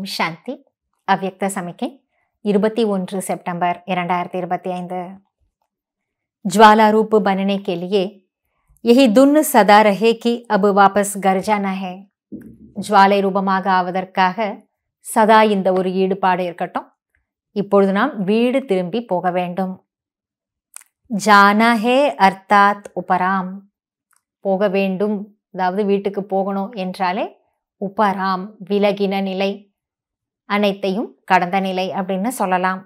ஓம் சாந்தி. அவ்யக்த சமிக்கை 21 सितंबर 2025। ज्वाला रूप बनने के लिए यही धुन सदा रहे कि अब वापस घर जाना है। ஜுவாலை ரூபமாக ஆவதற்காக சதா இந்த ஒரு ஈடுபாடு இருக்கட்டும். இப்பொழுது நாம் வீடு திரும்பி போக வேண்டும். ஜானா ஹே அர்த்தாத் உபராம், போக வேண்டும், அதாவது வீட்டுக்கு போகணும் என்றாலே உபராம் விலகின நிலை, அனைத்தையும் கடந்த நிலை அப்படின்னு சொல்லலாம்.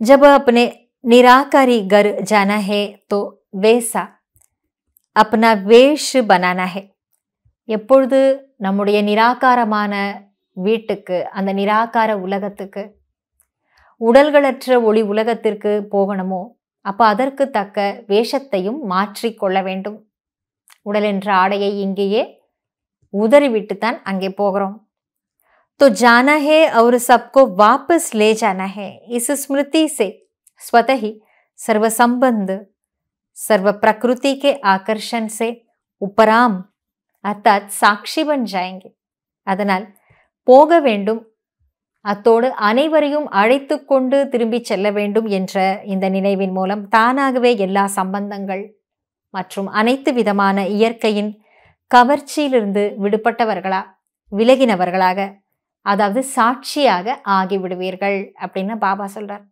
ஜப் அப்னே நிராகாரி கர் ஜானா ஹே தோ வேசா அப்னா வேஷ் பனானா ஹே, எப்பொழுது நம்முடைய நிராகாரமான வீட்டுக்கு, அந்த நிராகார உலகத்துக்கு, உடல்களற்ற ஒளி உலகத்திற்கு போகணுமோ அப்போ அதற்கு தக்க வேஷத்தையும் மாற்றிக்கொள்ள வேண்டும். உடல் என்ற ஆடையை இங்கேயே உதறிவிட்டுத்தான் அங்கே போகிறோம். तो जाना है और सबको वापस ले जाना है। इस स्मृति से स्वतः ही सर्व संबंध, सर्व प्रकृति के आकर्षण से उपराम अर्थात साक्षी बन जाएंगे. அதனால் போக வேண்டும், அத்தோடு அனைவரையும் அழைத்து கொண்டு திரும்பி செல்ல வேண்டும் என்ற இந்த நினைவின் மூலம் தானாகவே எல்லா சம்பந்தங்கள் மற்றும் அனைத்து விதமான இயற்கையின் கவர்ச்சியிலிருந்து விடுபட்டவர்களா, விலகினவர்களாக, அதாவது சாட்சியாக ஆகிவிடுவீர்கள் அப்படின்னு பாபா சொல்றார்.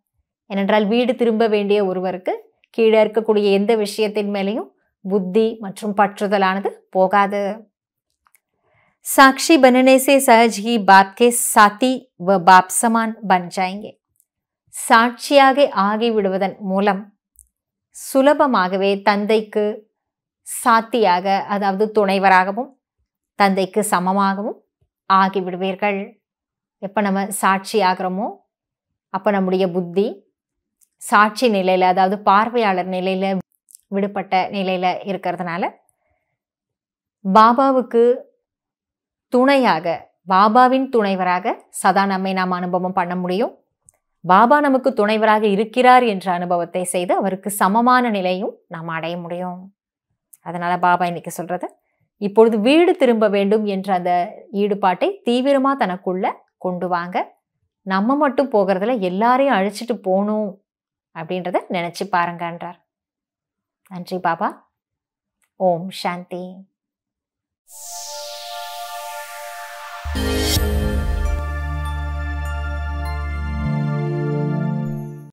ஏனென்றால் வீடு திரும்ப வேண்டிய ஒருவருக்கு கீழே இருக்கக்கூடிய எந்த விஷயத்தின் மேலேயும் புத்தி மற்றும் பற்றுதலானது போகாது. சாட்சி बनने से सहज ही बाप के साथी व बाप समान बन जाएंगे. சாட்சியாக ஆகிவிடுவதன் மூலம் சுலபமாகவே தந்தைக்கு சாத்தியாக, அதாவது துணைவராகவும் தந்தைக்கு சமமாகவும் ஆகிவிடுவீர்கள். எப்போ நம்ம சாட்சி ஆகிறோமோ அப்போ நம்முடைய புத்தி சாட்சி நிலையில், அதாவது பார்வையாளர் நிலையில் விடுபட்ட நிலையில் இருக்கிறதுனால பாபாவுக்கு துணையாக, பாபாவின் துணைவராக சதா நம்மை நாம் அனுபவம் பண்ண முடியும். பாபா நமக்கு துணைவராக இருக்கிறார் என்ற அனுபவத்தை செய்து அவருக்கு சமமான நிலையும் நாம் அடைய முடியும். அதனால பாபா இன்னைக்கு சொல்றது, இப்பொழுது வீடு திரும்ப வேண்டும் என்ற அந்த ஈடுபாட்டை தீவிரமா தனக்குள்ள கொண்டு வாங்க. நம்ம மட்டும் போகிறதுல எல்லாரையும் அழைச்சிட்டு போகணும் அப்படின்றத நினைச்சு பாருங்கன்றார். நன்றி பாபா. ஓம் சாந்தி.